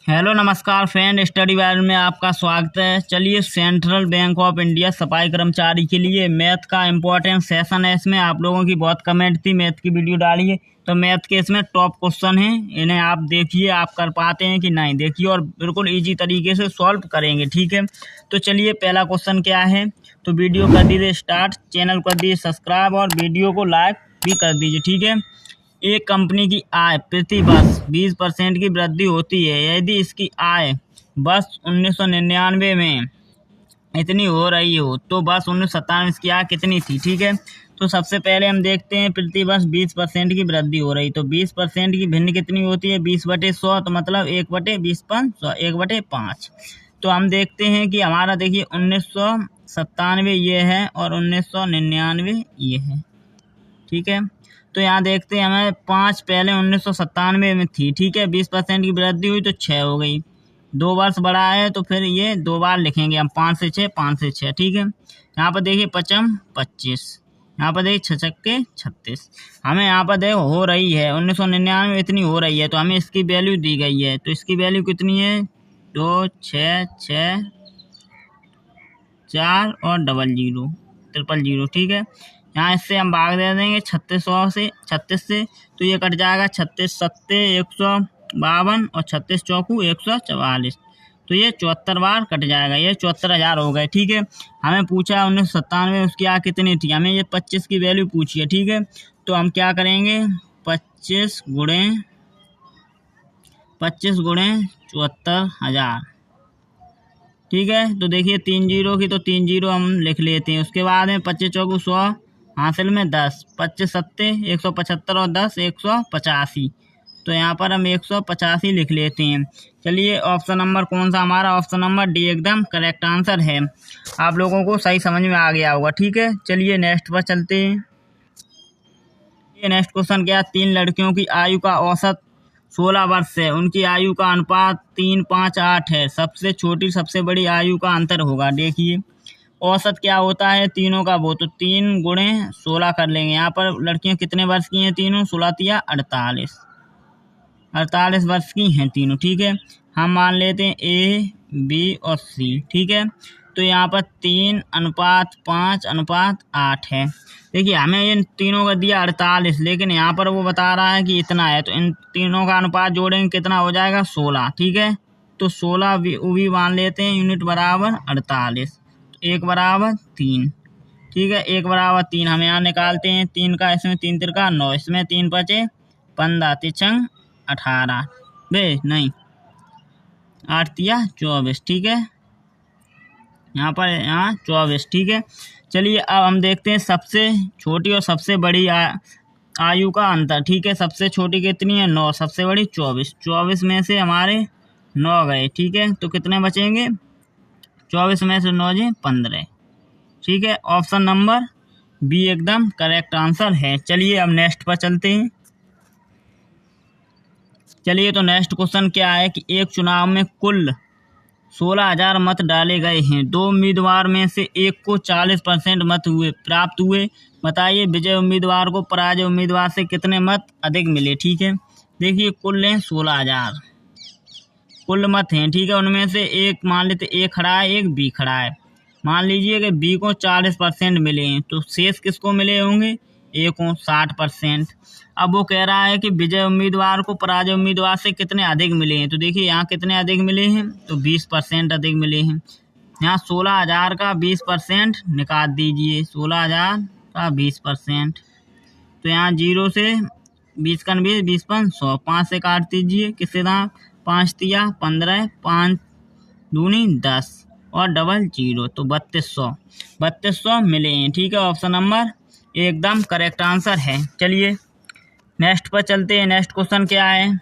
Hello नमस्कार friend, study wire में आपका स्वागत है। चलिए, सेंट्रल बैंक ऑफ इंडिया सफाई कर्मचारी के लिए मैथ का इम्पोर्टेंट सेशन है। इसमें आप लोगों की बहुत कमेंट थी मैथ की वीडियो डालिए, तो मैथ के इसमें टॉप क्वेश्चन हैं। इन्हें आप देखिए, आप कर पाते हैं कि नहीं, देखिए और बिल्कुल ईजी तरीके से सॉल्व करेंगे। ठीक है, तो चलिए पहला क्वेश्चन क्या है। तो वीडियो कर दीजिए स्टार्ट, चैनल कर दीजिए सब्सक्राइब और वीडियो को लाइक भी कर दीजिए। ठीक है, एक कंपनी की आय प्रति वर्ष 20% की वृद्धि होती है यदि इसकी आय वर्ष 1999 में इतनी हो रही हो तो वर्ष 1997 इसकी आय कितनी थी। ठीक है, तो सबसे पहले हम देखते हैं प्रति वर्ष 20% की वृद्धि हो रही, तो 20% की भिन्न कितनी होती है 20/100, तो मतलब 1/20 1/5। तो हम देखते हैं कि हमारा देखिए 1997 ये है और 1999 ये है। ठीक है, तो यहाँ देखते हैं हमें 5 पहले 1997 में थी। ठीक है, 20% की वृद्धि हुई तो 6 हो गई, 2 वर्ष बढ़ा है तो फिर ये 2 बार लिखेंगे हम, 5 से 6 5 से 6। ठीक है, यहाँ पर देखिए 5 25, यहाँ पर देखिए 6 छक्के 36। हमें यहाँ पर देखो हो रही है 1999 में इतनी हो रही है, तो हमें इसकी वैल्यू दी गई है, तो इसकी वैल्यू कितनी है 2 6 6 4 और 00 000। ठीक है, यहाँ इससे हम भाग दे देंगे 36 से, तो ये कट जाएगा 36 सत्ते 152 और 36 चौकू 144, तो ये 74 बार कट जाएगा, ये 74,000 हो गए। ठीक है, हमें पूछा 1997 में उसकी आय कितनी थी, हमें ये 25 की वैल्यू पूछी है। ठीक है, तो हम क्या करेंगे 25 गुणे 74,000। ठीक है, तो देखिए 3 जीरो की, तो 3 जीरो हम लिख लेते हैं। उसके बाद में 25 चौकू 100, हासिल में 10, 25 सत्ते 175 और 10 185, तो यहाँ पर हम 185 लिख लेते हैं। चलिए, ऑप्शन नंबर कौन सा हमारा, ऑप्शन नंबर डी एकदम करेक्ट आंसर है। आप लोगों को सही समझ में आ गया होगा। ठीक है, चलिए नेक्स्ट पर चलते हैं। ये नेक्स्ट क्वेश्चन क्या है, 3 लड़कियों की आयु का औसत 16 वर्ष है, उनकी आयु का अनुपात 3 5 8 है, सबसे छोटी सबसे बड़ी आयु का अंतर होगा। देखिए औसत क्या होता है तीनों का, वो तो 3 गुणे 16 कर लेंगे। यहाँ पर लड़कियां कितने वर्ष की हैं तीनों, 16 या 48 वर्ष की हैं तीनों। ठीक है, हम मान लेते हैं ए बी और सी। ठीक है, तो यहाँ पर 3:5:8 है। देखिए हमें इन तीनों का दिया 48, लेकिन यहाँ पर वो बता रहा है कि इतना है, तो इन तीनों का अनुपात जोड़ेंगे कितना हो जाएगा 16। ठीक है, तो 16 भी मान लेते हैं, यूनिट बराबर 48, तो 1 बराबर 3। ठीक है, 1 बराबर 3 हम यहाँ निकालते हैं, 3 का इसमें 3 तिरका 9, इसमें 3 बचे 15, 3 18 बे नहीं 8 तिया 24। ठीक है, यहाँ 24। ठीक है, चलिए अब हम देखते हैं सबसे छोटी और सबसे बड़ी आयु का अंतर। ठीक है, सबसे छोटी कितनी है 9, सबसे बड़ी 24। 24 में से हमारे 9 गए। ठीक है, तो कितने बचेंगे 24 में से 9 जे 15। ठीक है, ऑप्शन नंबर बी एकदम करेक्ट आंसर है। चलिए अब नेक्स्ट पर चलते हैं। चलिए, तो नेक्स्ट क्वेश्चन क्या है कि एक चुनाव में कुल 16,000 मत डाले गए हैं, 2 उम्मीदवार में से एक को 40% मत प्राप्त हुए, बताइए विजय उम्मीदवार को पराजय उम्मीदवार से कितने मत अधिक मिले। ठीक है, देखिए कुल हैं 16,000 कुल मत हैं। ठीक है, उनमें से एक मान लेते ए खड़ा है, एक बी खड़ा है। मान लीजिए कि बी को 40% मिले हैं, तो शेष किसको मिले होंगे, ए को 60%। अब वो कह रहा है कि विजय उम्मीदवार को पराजय उम्मीदवार से कितने अधिक मिले हैं, तो देखिए यहाँ कितने अधिक मिले हैं, तो 20% अधिक मिले हैं। यहाँ 16,000 का 20% निकाल दीजिए, 16,000 का 20%, तो यहाँ 0 से 20 का 20 20 5 100, 5 से काट दीजिए, किससे दाम 5 तिया 15, 5 दूनी 10 और 00, तो 3200 मिले हैं। ठीक है, ऑप्शन नंबर एकदम करेक्ट आंसर है। चलिए नेक्स्ट पर चलते हैं। नेक्स्ट क्वेश्चन क्या है,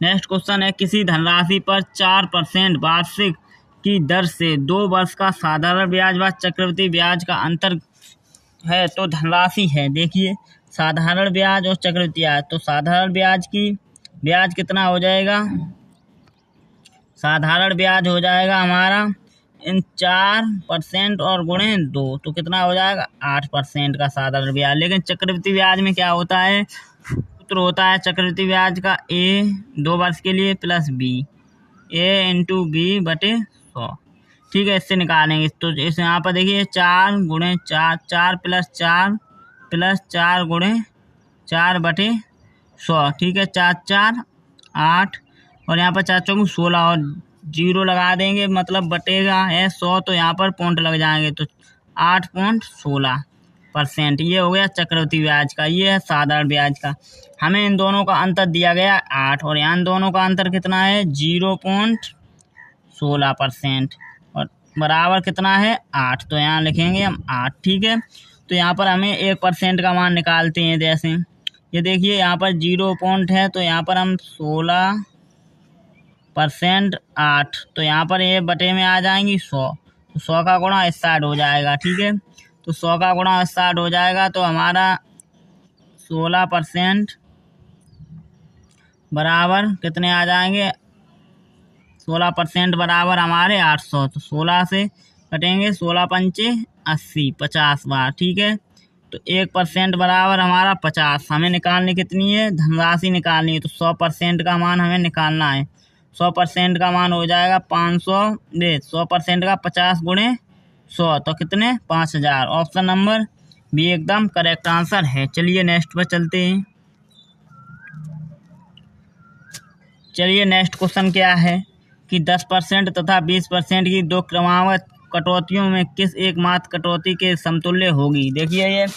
नेक्स्ट क्वेश्चन है किसी धनराशि पर 4% वार्षिक की दर से 2 वर्ष का साधारण ब्याज व चक्रवृद्धि ब्याज का अंतर है, तो धनराशि है। देखिए साधारण ब्याज और चक्रवृद्धि ब्याज, तो साधारण ब्याज की ब्याज कितना हो जाएगा, साधारण ब्याज हो जाएगा हमारा इन 4% और गुणे 2, तो कितना हो जाएगा 8% का साधारण ब्याज। लेकिन चक्रवृद्धि ब्याज में क्या होता है, सूत्र होता है चक्रवृद्धि ब्याज का, ए 2 वर्ष के लिए प्लस बी ए इंटू बी बटे 100। ठीक है, इससे निकालेंगे। तो इस यहाँ पर देखिए 4 गुणे 4, 4 प्लस 4 गुणे 4 बटे 100। ठीक है, 4 4 8 और यहाँ पर 4 चौक 16 और 0 लगा देंगे, मतलब बटेगा है 100, तो यहाँ पर पॉइंट लग जाएंगे, तो 8.16%। ये हो गया चक्रवृद्धि ब्याज का, ये है साधारण ब्याज का। हमें इन दोनों का अंतर दिया गया 8 और यहाँ इन दोनों का अंतर कितना है 0.16% और बराबर कितना है 8, तो यहाँ लिखेंगे हम 8। ठीक है, तो यहाँ पर हमें 1% का मान निकालते हैं। जैसे ये देखिए यहाँ पर 0 पॉइंट है, तो यहाँ पर हम 16% 8, तो यहाँ पर ये बटे में आ जाएंगी 100, तो 100 का गुणा इस साइड हो जाएगा। ठीक है, तो 100 का गुणा इस साइड हो जाएगा, तो हमारा 16% बराबर कितने आ जाएंगे, 16% बराबर हमारे 800, तो 16 से कटेंगे 16 पंचे 80, 50 बार। ठीक है, तो 1% बराबर हमारा 50। हमें निकालनी कितनी है, धनराशि निकालनी है, तो 100% का मान हमें निकालना है। 100% का मान हो जाएगा 500, 100% का 50 गुणे 100, तो कितने 5000। ऑप्शन नंबर बी एकदम करेक्ट आंसर है। चलिए नेक्स्ट पर चलते हैं। चलिए नेक्स्ट क्वेश्चन क्या है कि 10% तथा 20% की दो क्रमागत कटौतियों में किस एकमात्र कटौती के समतुल्य होगी। देखिए ये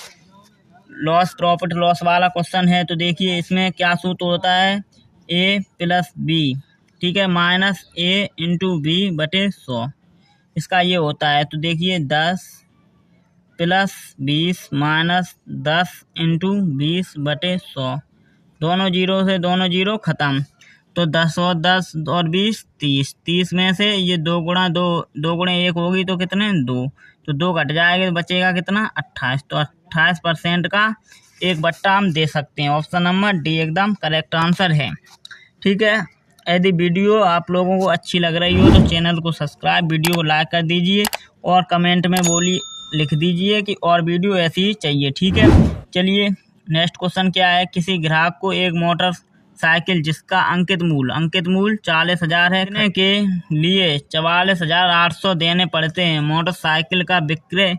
लॉस प्रॉफिट लॉस वाला क्वेश्चन है, तो देखिए इसमें क्या सूत्र होता है, ए प्लस बी, ठीक है, माइनस ए इंटू बी बटे 100, इसका ये होता है। तो देखिए 10 प्लस 20 माइनस 10 इंटू 20 बटे 100, दोनों जीरो से दोनों जीरो खत्म, तो 10 और 10 और 20 30, 30 में से ये 2 गुणा 2, 2 गुणे 1 होगी तो कितने 2, तो 2 घट जाएगा, तो बचेगा कितना 28, तो 28% का 1/, हम दे सकते हैं। ऑप्शन नंबर डी एकदम करेक्ट आंसर है। ठीक है, यदि वीडियो आप लोगों को अच्छी लग रही हो तो चैनल को सब्सक्राइब, वीडियो को लाइक कर दीजिए और कमेंट में लिख दीजिए कि और वीडियो ऐसी ही चाहिए। ठीक है, चलिए नेक्स्ट क्वेश्चन क्या है, किसी ग्राहक को एक मोटर साइकिल जिसका अंकित मूल्य 40,000 है के लिए 44,800 देने पड़ते हैं। मोटरसाइकिल का विक्रय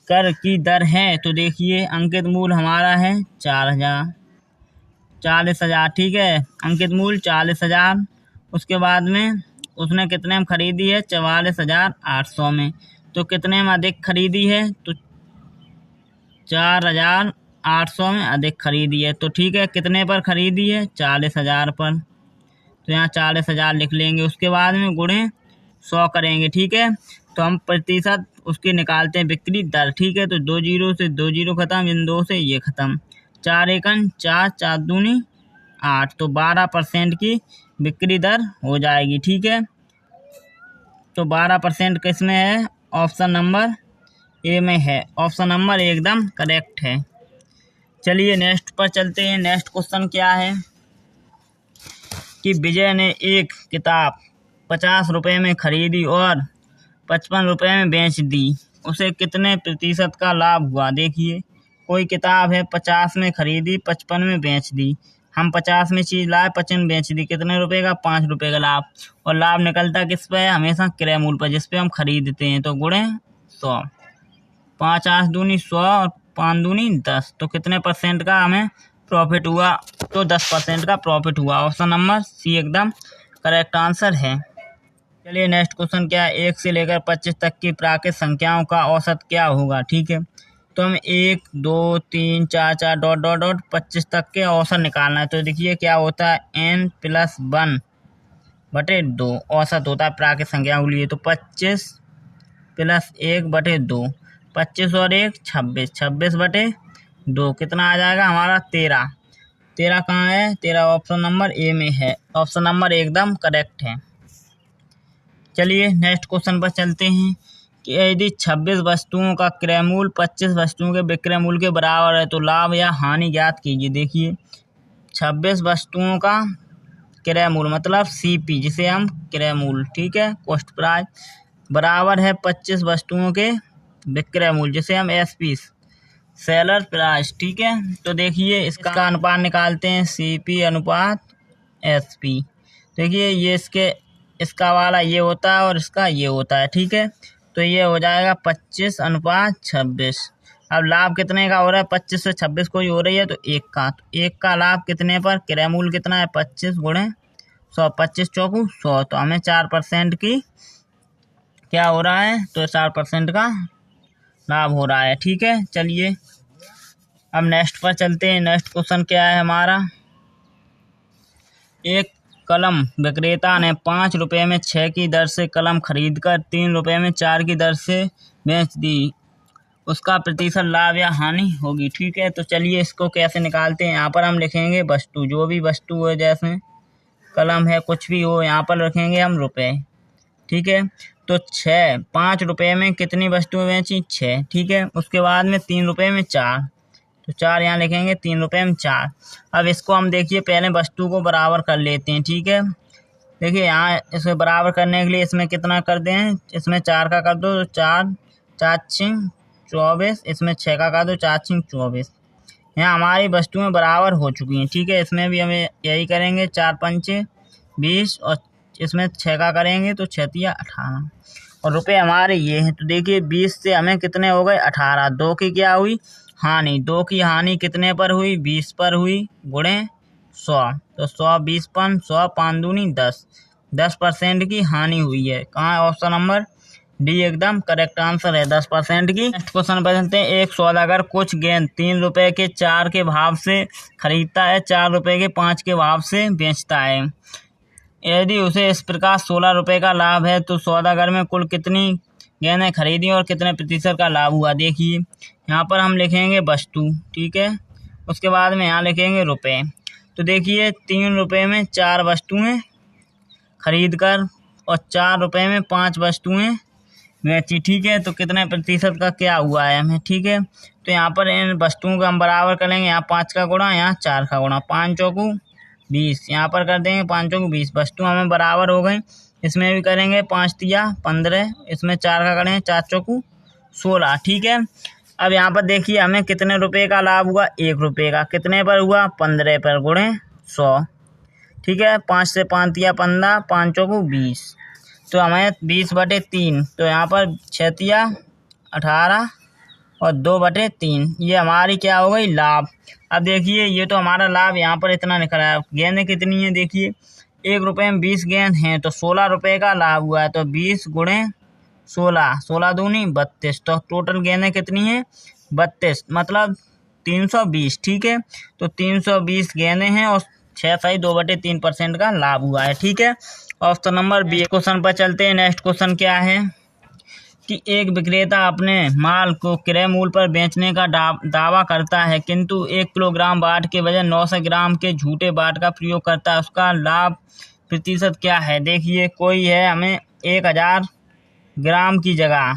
कर की दर है, तो देखिए अंकित मूल्य हमारा है 40,000। ठीक है, अंकित मूल्य 40,000, उसके बाद में उसने कितने में खरीदी है 44,800 में, तो कितने में अधिक खरीदी है, तो 4,800 में अधिक खरीदी है। तो ठीक है, कितने पर खरीदी है 40,000 पर, तो यहाँ 40,000 लिख लेंगे, उसके बाद में गुणे 100 करेंगे। ठीक है, तो हम प्रतिशत उसके निकालते हैं बिक्री दर। ठीक है, तो 2 जीरो से 2 जीरो खत्म, इन 2 से ये खत्म, 4 एकन 4, 4 दूनी 8, तो 12% की बिक्री दर हो जाएगी। ठीक है, तो 12% किस में है, ऑप्शन नंबर ए में है। ऑप्शन नंबर एकदम करेक्ट है। चलिए नेक्स्ट पर चलते हैं। नेक्स्ट क्वेश्चन क्या है कि विजय ने एक किताब 50 रुपये में खरीदी और 55 रुपये में बेच दी, उसे कितने प्रतिशत का लाभ हुआ। देखिए कोई किताब है 50 में खरीदी 55 में बेच दी, हम 50 में चीज़ लाए 55 में बेच दी, कितने रुपए का 5 रुपये का लाभ, और लाभ निकलता किस पे है, हमेशा क्रय मूल्य पर जिस पे हम खरीदते हैं, तो गुणे 100, 5 8 दूनी 100 और 5 दूनी 10, तो कितने % का हमें प्रॉफिट हुआ, तो 10% का प्रॉफिट हुआ। ऑप्शन नंबर सी एकदम करेक्ट आंसर है। चलिए नेक्स्ट क्वेश्चन क्या है, 1 से लेकर 25 तक की प्राकृत संख्याओं का औसत क्या होगा। ठीक है, तो हमें 1 2 3 4 4 डॉट डॉट डॉट 25 तक के औसत निकालना है। तो देखिए क्या होता है, n + 1 बटे 2 औसत होता है प्राकृत संख्याओं के लिए, तो 25 + 1 बटे 2, 25 और 1 26, 26 बटे 2 कितना आ जाएगा हमारा 13, 13 कहाँ है, 13 ऑप्शन नंबर ए में है। ऑप्शन नंबर एकदम करेक्ट है। चलिए नेक्स्ट क्वेश्चन पर चलते हैं कि यदि 26 वस्तुओं का क्रय मूल्य 25 वस्तुओं के विक्रय मूल्य के बराबर है तो लाभ या हानि ज्ञात कीजिए। देखिए 26 वस्तुओं का क्रय मूल्य मतलब सीपी, जिसे हम क्रय मूल्य, ठीक है, कॉस्ट प्राइस, बराबर है 25 वस्तुओं के विक्रय मूल्य, जिसे हम एसपी, सेलर प्राइस। ठीक है, तो देखिए इसका अनुपात निकालते हैं, सीपी अनुपात एसपी। देखिए ये इसका वाला ये होता है और इसका ये होता है, ठीक है। तो ये हो जाएगा 25:26। अब लाभ कितने का हो रहा है, 25 से 26 कोई हो रही है तो 1 का, तो 1 का लाभ कितने पर, क्रय मूल्य कितना है 25 गुणे 100, 25 चौकू 100, तो हमें 4% की क्या हो रहा है, तो 4% का लाभ हो रहा है, ठीक है। चलिए अब नेक्स्ट पर चलते हैं। नेक्स्ट क्वेश्चन क्या है हमारा, एक कलम विक्रेता ने 5 रुपये में 6 की दर से कलम खरीदकर 3 रुपये में 4 की दर से बेच दी, उसका प्रतिशत लाभ या हानि होगी, ठीक है। तो चलिए इसको कैसे निकालते हैं। यहाँ पर हम लिखेंगे वस्तु, जो भी वस्तु हो, जैसे कलम है कुछ भी हो, यहाँ पर रखेंगे हम रुपए, ठीक है। तो 5 रुपये में कितनी वस्तुएं बेची, 6, ठीक है। उसके बाद में 3 रुपये में 4, तो 4 यहाँ लिखेंगे, 3 रुपये में 4। अब इसको हम देखिए पहले वस्तु को बराबर कर लेते हैं, ठीक है। देखिए यहाँ इसे बराबर करने के लिए इसमें कितना कर दें, इसमें 4 का कर दो तो 4, 4 6 24, इसमें 6 का कर दो, 4 6 24। यहाँ हमारी वस्तुएं बराबर हो चुकी हैं, ठीक है। इसमें भी हमें यही करेंगे, 4 5 20 और इसमें 6 का करेंगे तो 6 तिया 18 और रुपए हमारे ये हैं। तो देखिए 20 से हमें कितने हो गए 18, 2 की क्या हुई हानि, 2 की हानि कितने पर हुई, 20 पर हुई, गुणे 100, तो 100 20 पन 100 5 दूनी 10, 10% की हानि हुई है। कहाँ है, ऑप्शन नंबर डी एकदम करेक्ट आंसर है, 10% की। नेक्स्ट क्वेश्चन पर चलते हैं। एक सौदागर कुछ गेंद 3 रुपये के 4 के भाव से खरीदता है, 4 रुपये के 5 के भाव से बेचता है। यदि उसे इस प्रकार 16 रुपये का लाभ है तो सौदागर में कुल कितनी गेंदें खरीदी और कितने प्रतिशत का लाभ हुआ। देखिए यहाँ पर हम लिखेंगे वस्तु, ठीक है। उसके बाद में यहाँ लिखेंगे रुपए। तो देखिए 3 रुपये में 4 वस्तुएं खरीद कर और 4 रुपये में 5 वस्तुएं बेची, ठीक है। तो कितने प्रतिशत का क्या हुआ है हमें, ठीक है। तो यहाँ पर इन वस्तुओं का हम बराबर करेंगे, यहाँ 5 का गुणा, यहाँ 4 का गुणा, 5 चौकू 20, यहाँ पर कर देंगे 5 चौकू 20, वस्तु हमें बराबर हो गई। इसमें भी करेंगे 5 तिया 15, इसमें 4 का करेंगे 4 चौकू 16, ठीक है। अब यहाँ पर देखिए हमें कितने रुपए का लाभ हुआ, 1 रुपये का, कितने पर हुआ 15 पर, गुणे 100, ठीक है। 5 से 5 तिया 15, 5 चौकू 20, तो हमें 20/3, तो यहाँ पर 6 तिया 18 और 2/3, ये हमारी क्या हो गई लाभ। अब देखिए ये तो हमारा लाभ यहाँ पर इतना निकल आया। गेंदें कितनी है, देखिए 1 रुपये में 20 गेंद हैं तो 16 रुपये का लाभ हुआ है। तो 20 गुणे 16, 16 दूनी 32, तो टोटल गेंदें कितनी है 32, मतलब 320, ठीक है। तो 320 गेंदें हैं और 6 सही 2/3% का लाभ हुआ है, ठीक है। Option number B. क्वेश्चन पर चलते हैं। नेक्स्ट क्वेश्चन क्या है कि एक विक्रेता अपने माल को क्रय मूल्य पर बेचने का दावा करता है, किंतु 1 किलोग्राम बाट के बजाय 900 ग्राम के झूठे बाट का प्रयोग करता है, उसका लाभ प्रतिशत क्या है। देखिए कोई है हमें 1000 ग्राम की जगह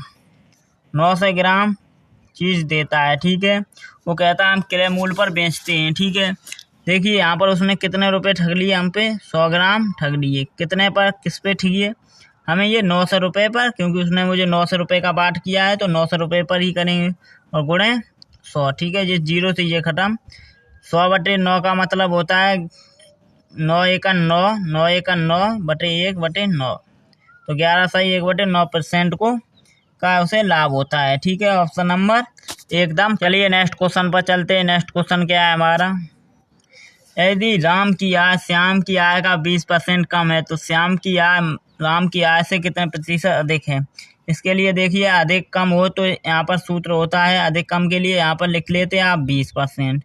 900 ग्राम चीज़ देता है, ठीक है। वो कहता है हम क्रय मूल्य पर बेचते हैं, ठीक है। देखिए यहाँ पर उसने कितने रुपए ठग लिए हम पे, 100 ग्राम ठग लिए, कितने पर, किस पे ठगिए, हमें ये 900 रुपये पर, क्योंकि उसने मुझे 900 रुपये का बाट किया है तो 900 रुपये पर ही करेंगे और गुणे 100, ठीक है। ये 0 से ये खत्म, 100/9 का मतलब होता है 9 1 9, 9 1 9/1/9, तो 11 सही 1/9% को का उसे लाभ होता है, ठीक है। ऑप्शन नंबर एकदम। चलिए नेक्स्ट क्वेश्चन पर चलते हैं। नेक्स्ट क्वेश्चन क्या है हमारा, यदि राम की आय श्याम की आय का 20% कम है तो श्याम की आय राम की आय से कितने प्रतिशत अधिक है। इसके लिए देखिए अधिक कम हो तो यहाँ पर सूत्र होता है, अधिक कम के लिए यहाँ पर लिख लेते हैं आप 20%।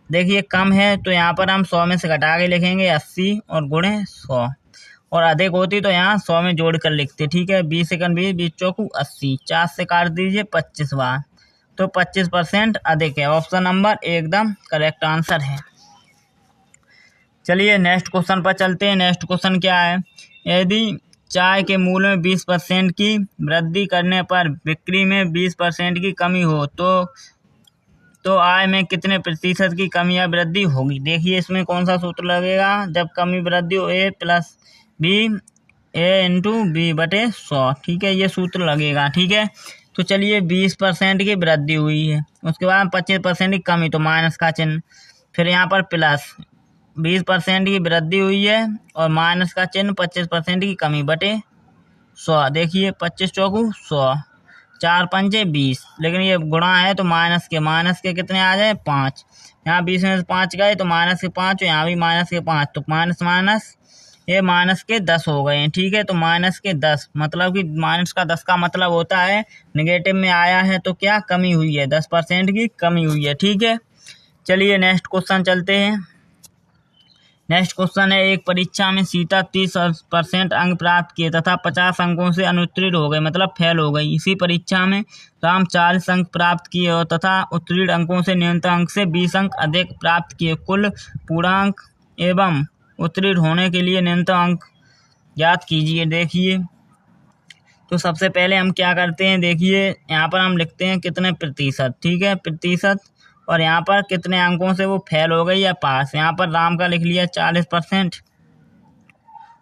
देखिए कम है तो यहाँ पर हम 100 में से घटा के लिखेंगे 80 और गुणे 100, और अधिक होती तो यहाँ 100 में जोड़ कर लिखते, ठीक है। 20 सेकंड 20, 20 चौकू 80, 4 से काट दीजिए 25 बार, तो 25% अधिक है। ऑप्शन नंबर एकदम करेक्ट आंसर है। चलिए नेक्स्ट क्वेश्चन पर चलते हैं। नेक्स्ट क्वेश्चन क्या है, यदि चाय के मूल्य में 20% की वृद्धि करने पर बिक्री में 20% की कमी हो तो आय में कितने प्रतिशत की कमी या वृद्धि होगी। देखिए इसमें कौन सा सूत्र लगेगा, जब कमी वृद्धि हो A + B A × B/100, ठीक है, ये सूत्र लगेगा, ठीक है। तो चलिए 20% की वृद्धि हुई है, उसके बाद 25% की कमी, तो माइनस का चिन्ह, फिर यहाँ पर प्लस 20% की वृद्धि हुई है और माइनस का चिन्ह 25% की कमी बटे 100। देखिए 25 चौकू 100, 4 पंजे 20, लेकिन ये गुणा है तो माइनस के कितने आ जाए 5। यहाँ 20 में से 5 गए तो माइनस के 5, यहाँ भी माइनस के 5, तो माइनस माइनस ये माइनस के 10 हो गए हैं। ठीक है, तो माइनस के 10 मतलब कि माइनस का 10 का मतलब होता है नेगेटिव में आया है तो क्या कमी हुई है, 10% की कमी हुई है। ठीक है, चलिए नेक्स्ट क्वेश्चन चलते हैं। नेक्स्ट क्वेश्चन है, एक परीक्षा में सीता 30% अंक प्राप्त किए तथा 50 अंकों से अनुत्तीर्ण हो गए, मतलब फेल हो गई। इसी परीक्षा में राम 40 अंक प्राप्त किए और तथा उत्तीर्ण अंकों से न्यूनतम अंक से 20 अंक अधिक प्राप्त किए। कुल पूर्णांक एवं उत्तीर्ण होने के लिए न्यूनतम अंक ज्ञात कीजिए। देखिए, तो सबसे पहले हम क्या करते हैं, देखिए यहाँ पर हम लिखते हैं कितने प्रतिशत। ठीक है, प्रतिशत, और यहाँ पर कितने अंकों से वो फेल हो गई या पास। यहाँ पर राम का लिख लिया 40%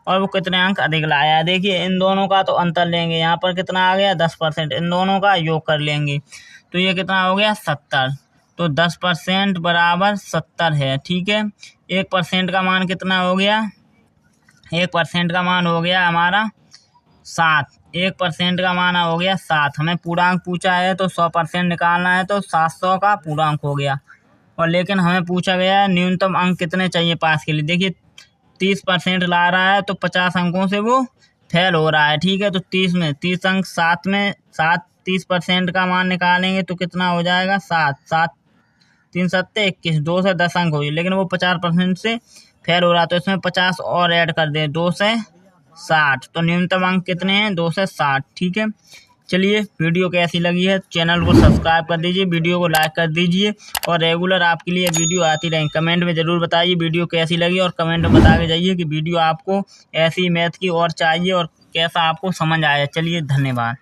और वो कितने अंक अधिक लाया है। देखिए इन दोनों का तो अंतर लेंगे, यहाँ पर कितना आ गया 10%, इन दोनों का योग कर लेंगे तो ये कितना हो गया 70। तो 10% बराबर 70 है। ठीक है, 1% का मान कितना हो गया, 1% का मान हो गया हमारा 7। 1% का मान हो गया 7। हमें पूर्णांक पूछा है तो 100% निकालना है तो 700 का पूर्णांक हो गया। और लेकिन हमें पूछा गया है न्यूनतम अंक कितने चाहिए पास के लिए। देखिए 30% ला रहा है तो 50 अंकों से वो फेल हो रहा है। ठीक है, तो 30 में 30 अंक 7 में 7, 30% का मान निकालेंगे तो कितना हो जाएगा 7, 7 3 सत्ते 21, 2 से 10 अंक हुई, लेकिन वो 50% से फेल हो रहा है तो इसमें 50 और ऐड कर दें, 2 से 60। तो न्यूनतम अंक कितने हैं 2 से 60। ठीक है, चलिए वीडियो कैसी लगी है चैनल को सब्सक्राइब कर दीजिए, वीडियो को लाइक कर दीजिए और रेगुलर आपके लिए वीडियो आती रहें। कमेंट में ज़रूर बताइए वीडियो कैसी लगी और कमेंट में बता के जाइए कि वीडियो आपको ऐसी मैथ की और चाहिए और कैसा आपको समझ आया। चलिए धन्यवाद।